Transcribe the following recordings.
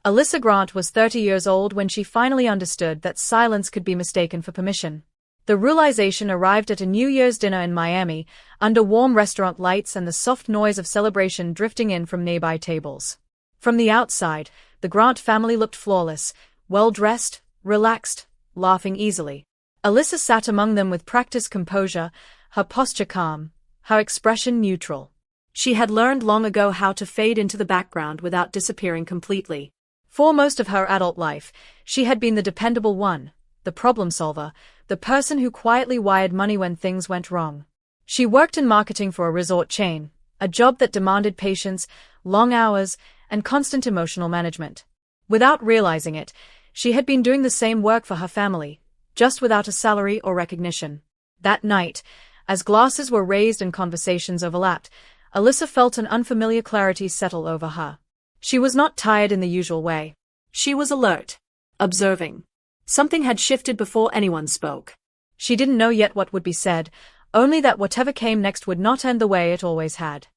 Alyssa Grant was 30 years old when she finally understood that silence could be mistaken for permission. The realization arrived at a New Year's dinner in Miami, under warm restaurant lights and the soft noise of celebration drifting in from nearby tables. From the outside, the Grant family looked flawless, well-dressed, relaxed, laughing easily. Alyssa sat among them with practiced composure, her posture calm, her expression neutral. She had learned long ago how to fade into the background without disappearing completely. For most of her adult life, she had been the dependable one, the problem solver, the person who quietly wired money when things went wrong. She worked in marketing for a resort chain, a job that demanded patience, long hours, and constant emotional management. Without realizing it, she had been doing the same work for her family, just without a salary or recognition. That night, as glasses were raised and conversations overlapped, Alyssa felt an unfamiliar clarity settle over her. She was not tired in the usual way. She was alert, observing. Something had shifted before anyone spoke. She didn't know yet what would be said, only that whatever came next would not end the way it always had.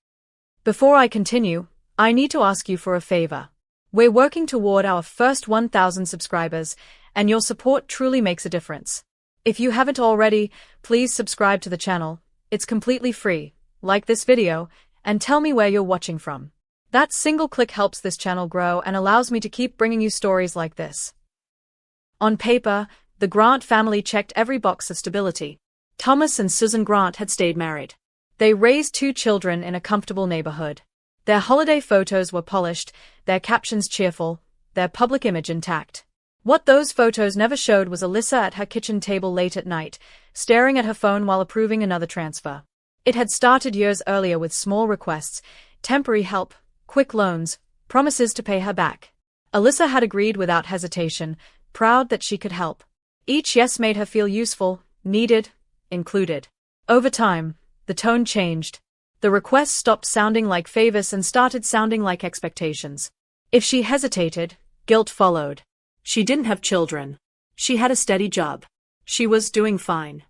Before I continue, I need to ask you for a favor. We're working toward our first 1,000 subscribers, and your support truly makes a difference. If you haven't already, please subscribe to the channel. It's completely free. Like this video, and tell me where you're watching from. That single click helps this channel grow and allows me to keep bringing you stories like this. On paper, the Grant family checked every box of stability. Thomas and Susan Grant had stayed married. They raised 2 children in a comfortable neighborhood. Their holiday photos were polished, their captions cheerful, their public image intact. What those photos never showed was Alyssa at her kitchen table late at night, staring at her phone while approving another transfer. It had started years earlier with small requests, temporary help, quick loans, promises to pay her back. Alyssa had agreed without hesitation, proud that she could help. Each yes made her feel useful, needed, included. Over time, the tone changed. The requests stopped sounding like favors and started sounding like expectations. If she hesitated, guilt followed. She didn't have children. She had a steady job. She was doing fine.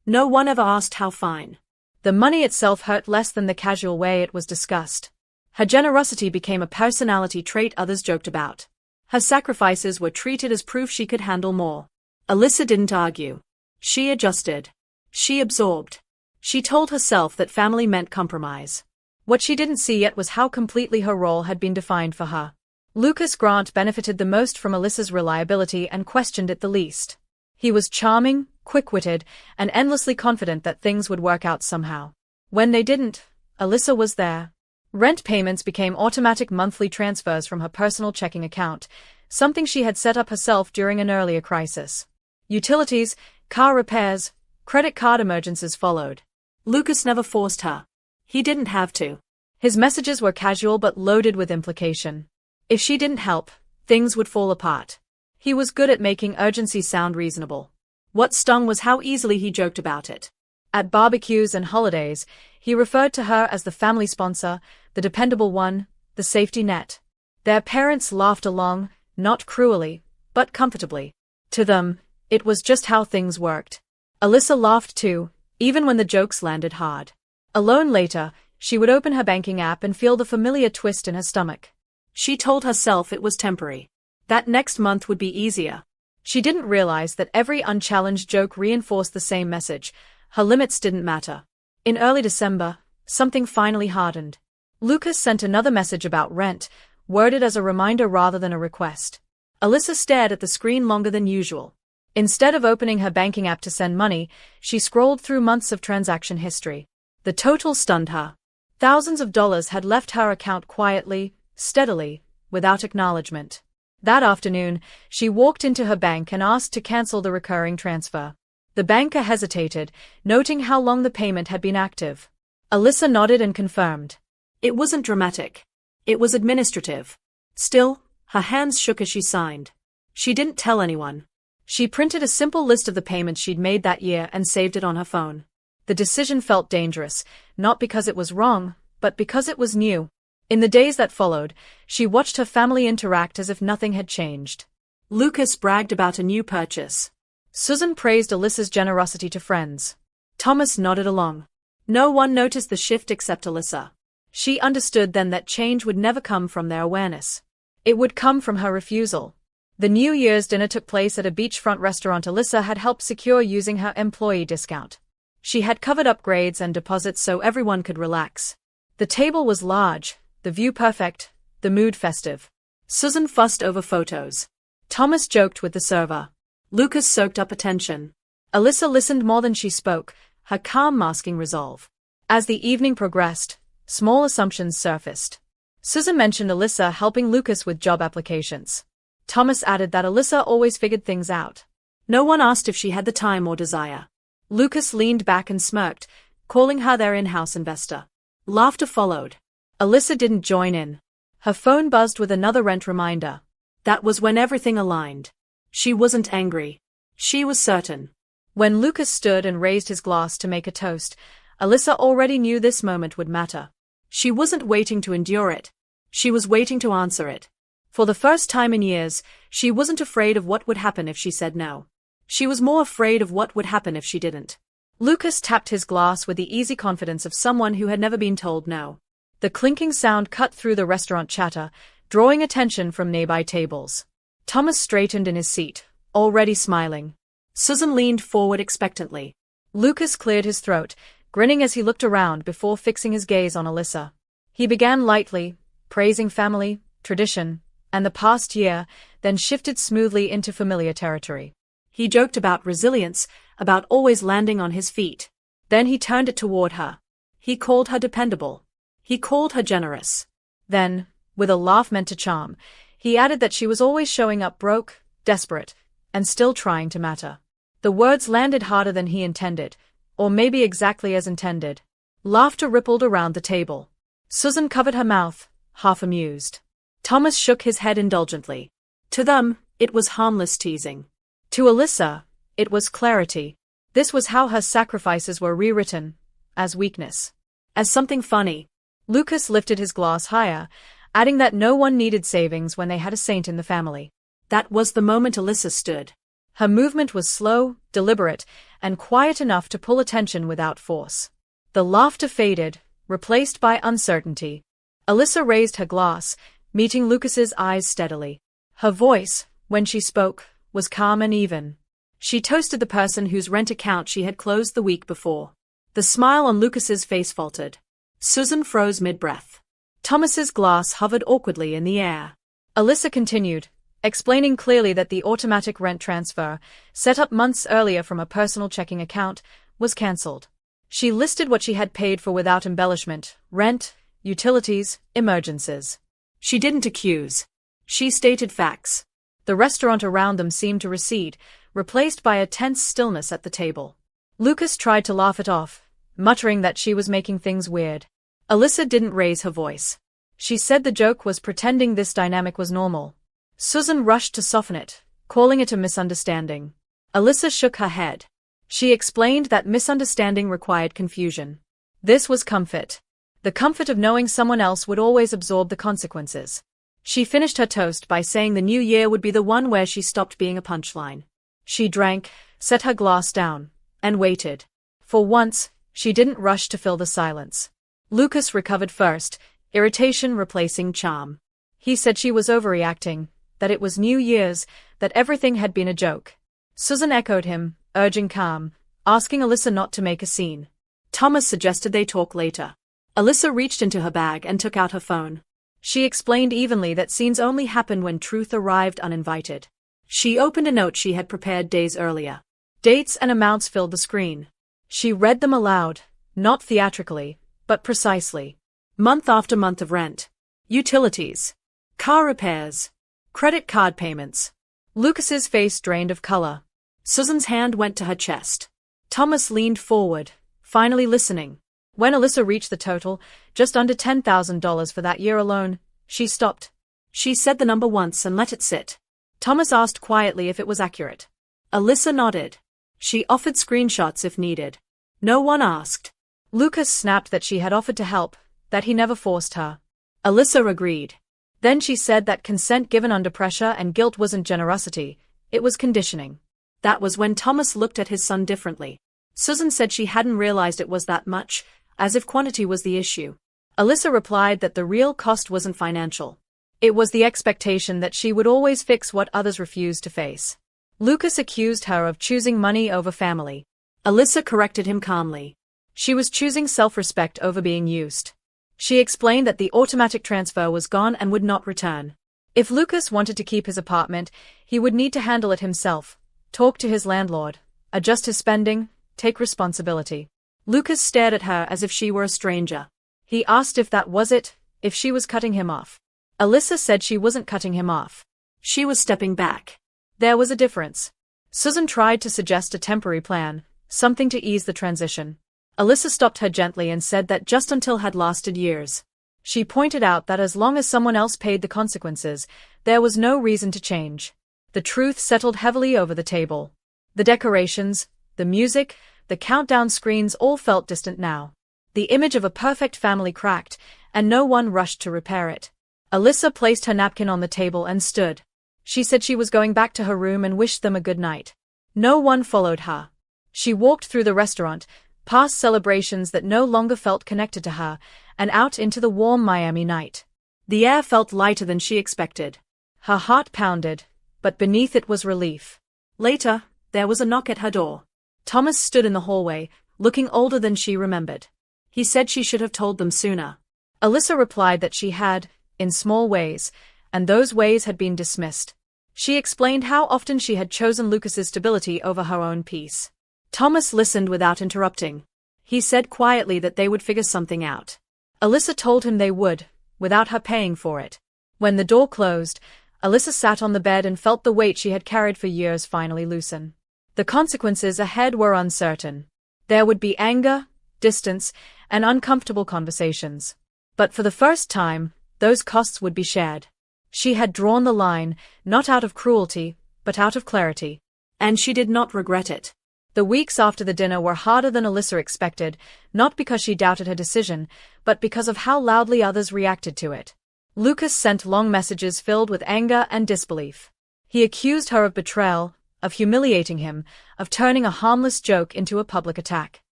No one ever asked how fine. The money itself hurt less than the casual way it was discussed. Her generosity became a personality trait others joked about. Her sacrifices were treated as proof she could handle more. Alyssa didn't argue. She adjusted. She absorbed. She told herself that family meant compromise. What she didn't see yet was how completely her role had been defined for her. Lucas Grant benefited the most from Alyssa's reliability and questioned it the least. He was charming, quick-witted, and endlessly confident that things would work out somehow. When they didn't, Alyssa was there. Rent payments became automatic monthly transfers from her personal checking account, something she had set up herself during an earlier crisis. Utilities, car repairs, credit card emergencies followed. Lucas never forced her. He didn't have to. His messages were casual but loaded with implication. If she didn't help, things would fall apart. He was good at making urgency sound reasonable. What stung was how easily he joked about it. At barbecues and holidays, he referred to her as the family sponsor, the dependable one, the safety net. Their parents laughed along, not cruelly, but comfortably. To them, it was just how things worked. Alyssa laughed too, even when the jokes landed hard. Alone later, she would open her banking app and feel the familiar twist in her stomach. She told herself it was temporary. That next month would be easier. She didn't realize that every unchallenged joke reinforced the same message. Her limits didn't matter. In early December, something finally hardened. Lucas sent another message about rent, worded as a reminder rather than a request. Alyssa stared at the screen longer than usual. Instead of opening her banking app to send money, she scrolled through months of transaction history. The total stunned her. Thousands of dollars had left her account quietly, steadily, without acknowledgement. That afternoon, she walked into her bank and asked to cancel the recurring transfer. The banker hesitated, noting how long the payment had been active. Alyssa nodded and confirmed. It wasn't dramatic. It was administrative. Still, her hands shook as she signed. She didn't tell anyone. She printed a simple list of the payments she'd made that year and saved it on her phone. The decision felt dangerous, not because it was wrong, but because it was new. In the days that followed, she watched her family interact as if nothing had changed. Lucas bragged about a new purchase. Susan praised Alyssa's generosity to friends. Thomas nodded along. No one noticed the shift except Alyssa. She understood then that change would never come from their awareness. It would come from her refusal. The New Year's dinner took place at a beachfront restaurant Alyssa had helped secure using her employee discount. She had covered upgrades and deposits so everyone could relax. The table was large, the view perfect, the mood festive. Susan fussed over photos. Thomas joked with the server. Lucas soaked up attention. Alyssa listened more than she spoke, her calm masking resolve. As the evening progressed, small assumptions surfaced. Susan mentioned Alyssa helping Lucas with job applications. Thomas added that Alyssa always figured things out. No one asked if she had the time or desire. Lucas leaned back and smirked, calling her their in-house investor. Laughter followed. Alyssa didn't join in. Her phone buzzed with another rent reminder. That was when everything aligned. She wasn't angry. She was certain. When Lucas stood and raised his glass to make a toast, Alyssa already knew this moment would matter. She wasn't waiting to endure it. She was waiting to answer it. For the first time in years, she wasn't afraid of what would happen if she said no. She was more afraid of what would happen if she didn't. Lucas tapped his glass with the easy confidence of someone who had never been told no. The clinking sound cut through the restaurant chatter, drawing attention from nearby tables. Thomas straightened in his seat, already smiling. Susan leaned forward expectantly. Lucas cleared his throat, grinning as he looked around before fixing his gaze on Alyssa. He began lightly, praising family, tradition, and the past year, then shifted smoothly into familiar territory. He joked about resilience, about always landing on his feet. Then he turned it toward her. He called her dependable. He called her generous. Then, with a laugh meant to charm, he added that she was always showing up broke, desperate, and still trying to matter. The words landed harder than he intended, or maybe exactly as intended. Laughter rippled around the table. Susan covered her mouth, half amused. Thomas shook his head indulgently. To them, it was harmless teasing. To Alyssa, it was clarity. This was how her sacrifices were rewritten, as weakness. As something funny. Lucas lifted his glass higher, adding that no one needed savings when they had a saint in the family. That was the moment Alyssa stood. Her movement was slow, deliberate, and quiet enough to pull attention without force. The laughter faded, replaced by uncertainty. Alyssa raised her glass, meeting Lucas's eyes steadily. Her voice, when she spoke, was calm and even. She toasted the person whose rent account she had closed the week before. The smile on Lucas's face faltered. Susan froze mid-breath. Thomas's glass hovered awkwardly in the air. Alyssa continued, explaining clearly that the automatic rent transfer, set up months earlier from a personal checking account, was cancelled. She listed what she had paid for without embellishment: rent, utilities, emergencies. She didn't accuse. She stated facts. The restaurant around them seemed to recede, replaced by a tense stillness at the table. Lucas tried to laugh it off, muttering that she was making things weird. Alyssa didn't raise her voice. She said the joke was pretending this dynamic was normal. Susan rushed to soften it, calling it a misunderstanding. Alyssa shook her head. She explained that misunderstanding required confusion. This was comfort. The comfort of knowing someone else would always absorb the consequences. She finished her toast by saying the new year would be the one where she stopped being a punchline. She drank, set her glass down, and waited. For once, she didn't rush to fill the silence. Lucas recovered first, irritation replacing charm. He said she was overreacting, that it was New Year's, that everything had been a joke. Susan echoed him, urging calm, asking Alyssa not to make a scene. Thomas suggested they talk later. Alyssa reached into her bag and took out her phone. She explained evenly that scenes only happened when truth arrived uninvited. She opened a note she had prepared days earlier. Dates and amounts filled the screen. She read them aloud, not theatrically, but precisely. Month after month of rent. Utilities. Car repairs. Credit card payments. Lucas's face drained of color. Susan's hand went to her chest. Thomas leaned forward, finally listening. When Alyssa reached the total, just under $10,000 for that year alone, she stopped. She said the number once and let it sit. Thomas asked quietly if it was accurate. Alyssa nodded. She offered screenshots if needed. No one asked. Lucas snapped that she had offered to help, that he never forced her. Alyssa agreed. Then she said that consent given under pressure and guilt wasn't generosity, it was conditioning. That was when Thomas looked at his son differently. Susan said she hadn't realized it was that much, as if quantity was the issue. Alyssa replied that the real cost wasn't financial. It was the expectation that she would always fix what others refused to face. Lucas accused her of choosing money over family. Alyssa corrected him calmly. She was choosing self-respect over being used. She explained that the automatic transfer was gone and would not return. If Lucas wanted to keep his apartment, he would need to handle it himself, talk to his landlord, adjust his spending, take responsibility. Lucas stared at her as if she were a stranger. He asked if that was it, if she was cutting him off. Alyssa said she wasn't cutting him off. She was stepping back. There was a difference. Susan tried to suggest a temporary plan, something to ease the transition. Alyssa stopped her gently and said that just until had lasted years. She pointed out that as long as someone else paid the consequences, there was no reason to change. The truth settled heavily over the table. The decorations, the music, the countdown screens all felt distant now. The image of a perfect family cracked, and no one rushed to repair it. Alyssa placed her napkin on the table and stood. She said she was going back to her room and wished them a good night. No one followed her. She walked through the restaurant, past celebrations that no longer felt connected to her, and out into the warm Miami night. The air felt lighter than she expected. Her heart pounded, but beneath it was relief. Later, there was a knock at her door. Thomas stood in the hallway, looking older than she remembered. He said she should have told them sooner. Alyssa replied that she had, in small ways, and those ways had been dismissed. She explained how often she had chosen Lucas's stability over her own peace. Thomas listened without interrupting. He said quietly that they would figure something out. Alyssa told him they would, without her paying for it. When the door closed, Alyssa sat on the bed and felt the weight she had carried for years finally loosen. The consequences ahead were uncertain. There would be anger, distance, and uncomfortable conversations. But for the first time, those costs would be shared. She had drawn the line, not out of cruelty, but out of clarity. And she did not regret it. The weeks after the dinner were harder than Alyssa expected, not because she doubted her decision, but because of how loudly others reacted to it. Lucas sent long messages filled with anger and disbelief. He accused her of betrayal, of humiliating him, of turning a harmless joke into a public attack.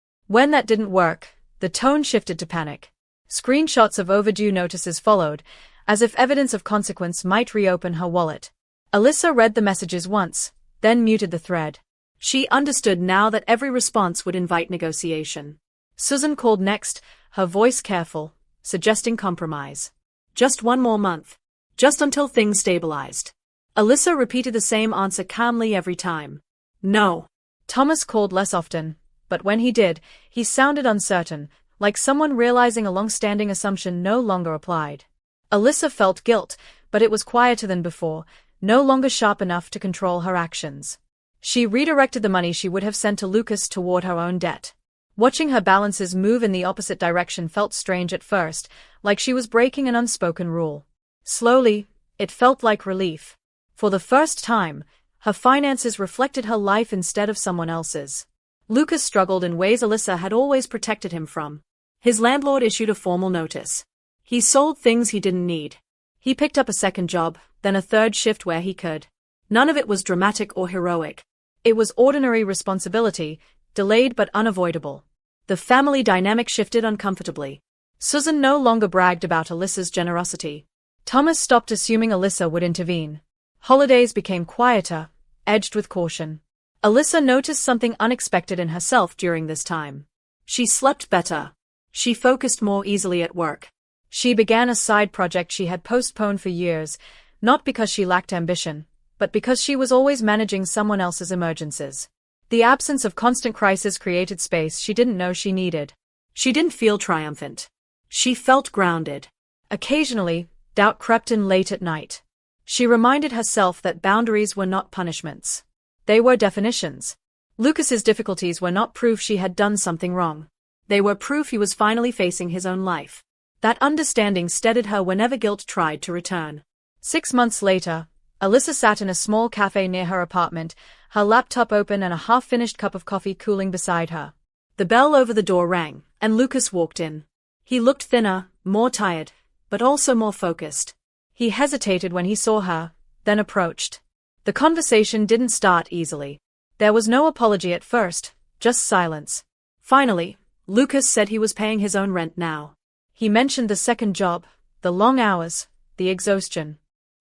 When that didn't work, the tone shifted to panic. Screenshots of overdue notices followed, as if evidence of consequence might reopen her wallet. Alyssa read the messages once, then muted the thread. She understood now that every response would invite negotiation. Susan called next, her voice careful, suggesting compromise. Just one more month. Just until things stabilized. Alyssa repeated the same answer calmly every time. No. Thomas called less often, but when he did, he sounded uncertain, like someone realizing a long-standing assumption no longer applied. Alyssa felt guilt, but it was quieter than before, no longer sharp enough to control her actions. She redirected the money she would have sent to Lucas toward her own debt. Watching her balances move in the opposite direction felt strange at first, like she was breaking an unspoken rule. Slowly, it felt like relief. For the first time, her finances reflected her life instead of someone else's. Lucas struggled in ways Alyssa had always protected him from. His landlord issued a formal notice. He sold things he didn't need. He picked up a second job, then a third shift where he could. None of it was dramatic or heroic. It was ordinary responsibility, delayed but unavoidable. The family dynamic shifted uncomfortably. Susan no longer bragged about Alyssa's generosity. Thomas stopped assuming Alyssa would intervene. Holidays became quieter, edged with caution. Alyssa noticed something unexpected in herself during this time. She slept better. She focused more easily at work. She began a side project she had postponed for years, not because she lacked ambition, but because she was always managing someone else's emergencies. The absence of constant crisis created space she didn't know she needed. She didn't feel triumphant. She felt grounded. Occasionally, doubt crept in late at night. She reminded herself that boundaries were not punishments. They were definitions. Lucas's difficulties were not proof she had done something wrong. They were proof he was finally facing his own life. That understanding steadied her whenever guilt tried to return. 6 months later, Alyssa sat in a small cafe near her apartment, her laptop open and a half-finished cup of coffee cooling beside her. The bell over the door rang, and Lucas walked in. He looked thinner, more tired, but also more focused. He hesitated when he saw her, then approached. The conversation didn't start easily. There was no apology at first, just silence. Finally, Lucas said he was paying his own rent now. He mentioned the second job, the long hours, the exhaustion.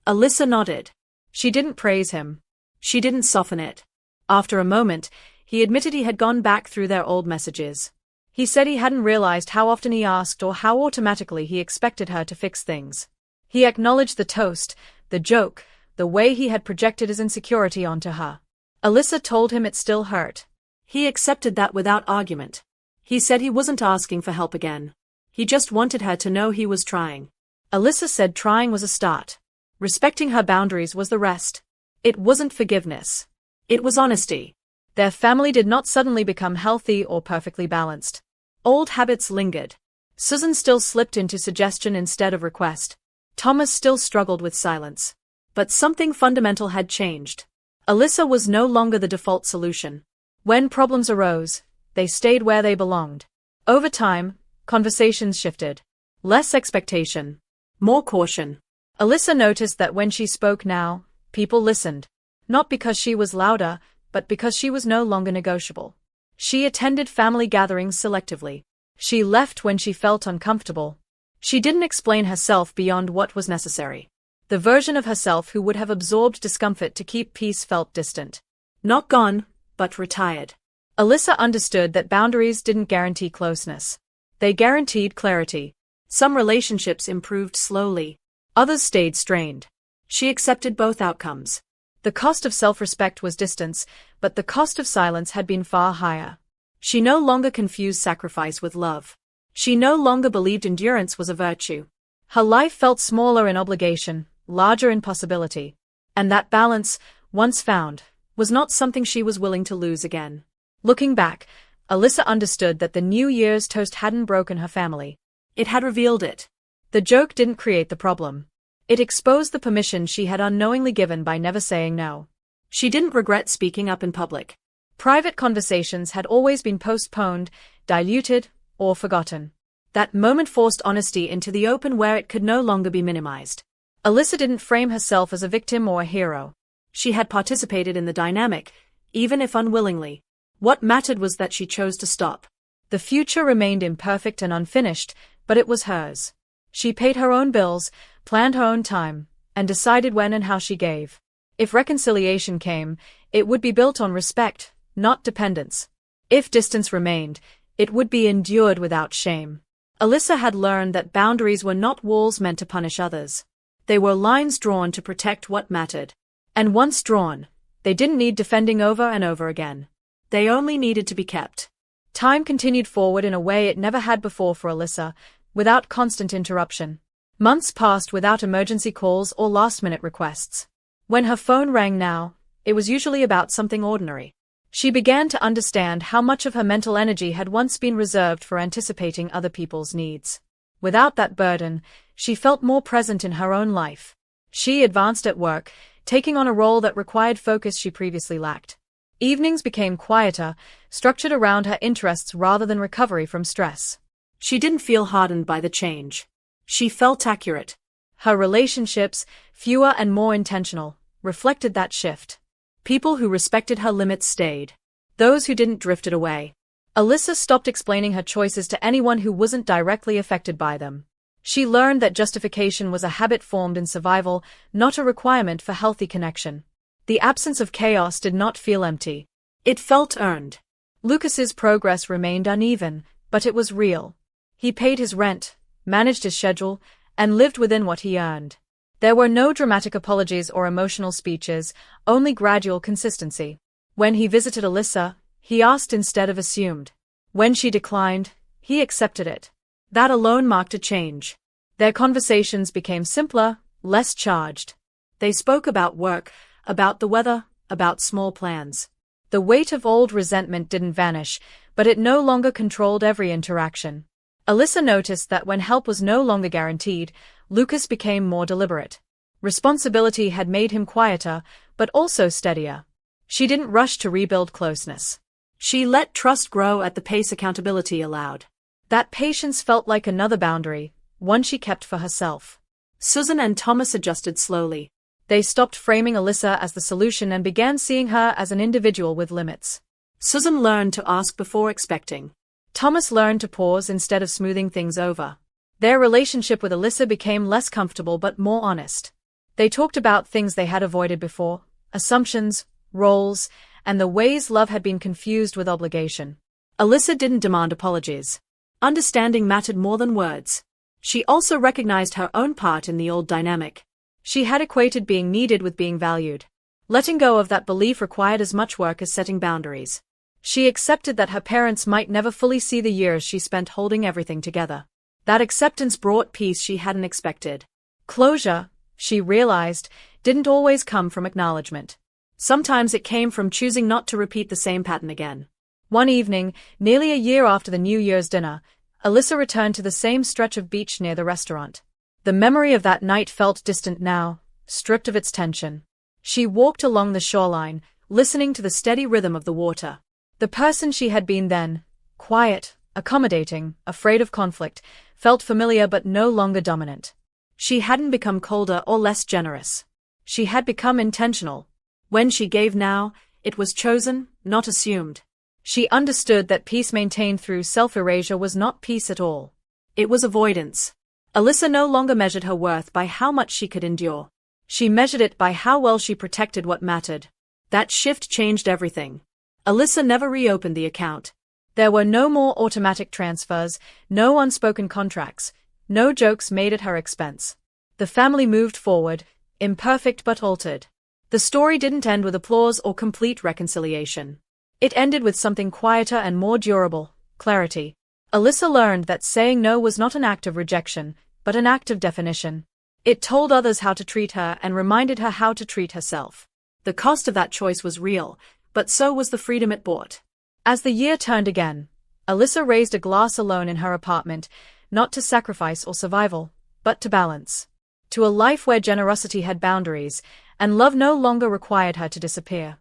Alyssa nodded. She didn't praise him. She didn't soften it. After a moment, he admitted he had gone back through their old messages. He said he hadn't realized how often he asked or how automatically he expected her to fix things. He acknowledged the toast, the joke, the way he had projected his insecurity onto her. Alyssa told him it still hurt. He accepted that without argument. He said he wasn't asking for help again. He just wanted her to know he was trying. Alyssa said trying was a start. Respecting her boundaries was the rest. It wasn't forgiveness. It was honesty. Their family did not suddenly become healthy or perfectly balanced. Old habits lingered. Susan still slipped into suggestion instead of request. Thomas still struggled with silence. But something fundamental had changed. Alyssa was no longer the default solution. When problems arose, they stayed where they belonged. Over time, conversations shifted. Less expectation. More caution. Alyssa noticed that when she spoke now, people listened. Not because she was louder, but because she was no longer negotiable. She attended family gatherings selectively. She left when she felt uncomfortable. She didn't explain herself beyond what was necessary. The version of herself who would have absorbed discomfort to keep peace felt distant. Not gone, but retired. Alyssa understood that boundaries didn't guarantee closeness. They guaranteed clarity. Some relationships improved slowly. Others stayed strained. She accepted both outcomes. The cost of self-respect was distance, but the cost of silence had been far higher. She no longer confused sacrifice with love. She no longer believed endurance was a virtue. Her life felt smaller in obligation, larger in possibility. And that balance, once found, was not something she was willing to lose again. Looking back, Alyssa understood that the New Year's toast hadn't broken her family. It had revealed it. The joke didn't create the problem. It exposed the permission she had unknowingly given by never saying no. She didn't regret speaking up in public. Private conversations had always been postponed, diluted, or forgotten. That moment forced honesty into the open where it could no longer be minimized. Alyssa didn't frame herself as a victim or a hero. She had participated in the dynamic, even if unwillingly. What mattered was that she chose to stop. The future remained imperfect and unfinished, but it was hers. She paid her own bills, planned her own time, and decided when and how she gave. If reconciliation came, it would be built on respect, not dependence. If distance remained, it would be endured without shame. Alyssa had learned that boundaries were not walls meant to punish others. They were lines drawn to protect what mattered. And once drawn, they didn't need defending over and over again. They only needed to be kept. Time continued forward in a way it never had before for Alyssa, without constant interruption. Months passed without emergency calls or last-minute requests. When her phone rang now, it was usually about something ordinary. She began to understand how much of her mental energy had once been reserved for anticipating other people's needs. Without that burden, she felt more present in her own life. She advanced at work, taking on a role that required focus she previously lacked. Evenings became quieter, structured around her interests rather than recovery from stress. She didn't feel hardened by the change. She felt accurate. Her relationships, fewer and more intentional, reflected that shift. People who respected her limits stayed. Those who didn't drifted away. Alyssa stopped explaining her choices to anyone who wasn't directly affected by them. She learned that justification was a habit formed in survival, not a requirement for healthy connection. The absence of chaos did not feel empty. It felt earned. Lucas's progress remained uneven, but it was real. He paid his rent, managed his schedule, and lived within what he earned. There were no dramatic apologies or emotional speeches, only gradual consistency. When he visited Alyssa, he asked instead of assumed. When she declined, he accepted it. That alone marked a change. Their conversations became simpler, less charged. They spoke about work, about the weather, about small plans. The weight of old resentment didn't vanish, but it no longer controlled every interaction. Alyssa noticed that when help was no longer guaranteed, Lucas became more deliberate. Responsibility had made him quieter, but also steadier. She didn't rush to rebuild closeness. She let trust grow at the pace accountability allowed. That patience felt like another boundary, one she kept for herself. Susan and Thomas adjusted slowly. They stopped framing Alyssa as the solution and began seeing her as an individual with limits. Susan learned to ask before expecting. Thomas learned to pause instead of smoothing things over. Their relationship with Alyssa became less comfortable but more honest. They talked about things they had avoided before, assumptions, roles, and the ways love had been confused with obligation. Alyssa didn't demand apologies. Understanding mattered more than words. She also recognized her own part in the old dynamic. She had equated being needed with being valued. Letting go of that belief required as much work as setting boundaries. She accepted that her parents might never fully see the years she spent holding everything together. That acceptance brought peace she hadn't expected. Closure, she realized, didn't always come from acknowledgement. Sometimes it came from choosing not to repeat the same pattern again. One evening, nearly a year after the New Year's dinner, Alyssa returned to the same stretch of beach near the restaurant. The memory of that night felt distant now, stripped of its tension. She walked along the shoreline, listening to the steady rhythm of the water. The person she had been then, quiet, accommodating, afraid of conflict, felt familiar but no longer dominant. She hadn't become colder or less generous. She had become intentional. When she gave now, it was chosen, not assumed. She understood that peace maintained through self-erasure was not peace at all. It was avoidance. Alyssa no longer measured her worth by how much she could endure. She measured it by how well she protected what mattered. That shift changed everything. Alyssa never reopened the account. There were no more automatic transfers, no unspoken contracts, no jokes made at her expense. The family moved forward, imperfect but altered. The story didn't end with applause or complete reconciliation. It ended with something quieter and more durable, clarity. Alyssa learned that saying no was not an act of rejection, but an act of definition. It told others how to treat her and reminded her how to treat herself. The cost of that choice was real, but so was the freedom it brought. As the year turned again, Alyssa raised a glass alone in her apartment, not to sacrifice or survival, but to balance. To a life where generosity had boundaries, and love no longer required her to disappear.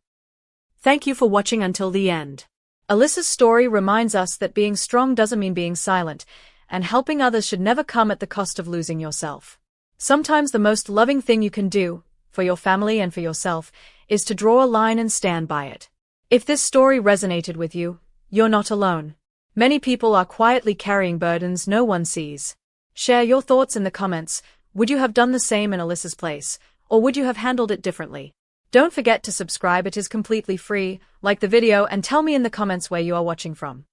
Thank you for watching until the end. Alyssa's story reminds us that being strong doesn't mean being silent, and helping others should never come at the cost of losing yourself. Sometimes the most loving thing you can do, for your family and for yourself, is to draw a line and stand by it. If this story resonated with you, you're not alone. Many people are quietly carrying burdens no one sees. Share your thoughts in the comments. Would you have done the same in Alyssa's place, or would you have handled it differently? Don't forget to subscribe, it is completely free. Like the video and tell me in the comments where you are watching from.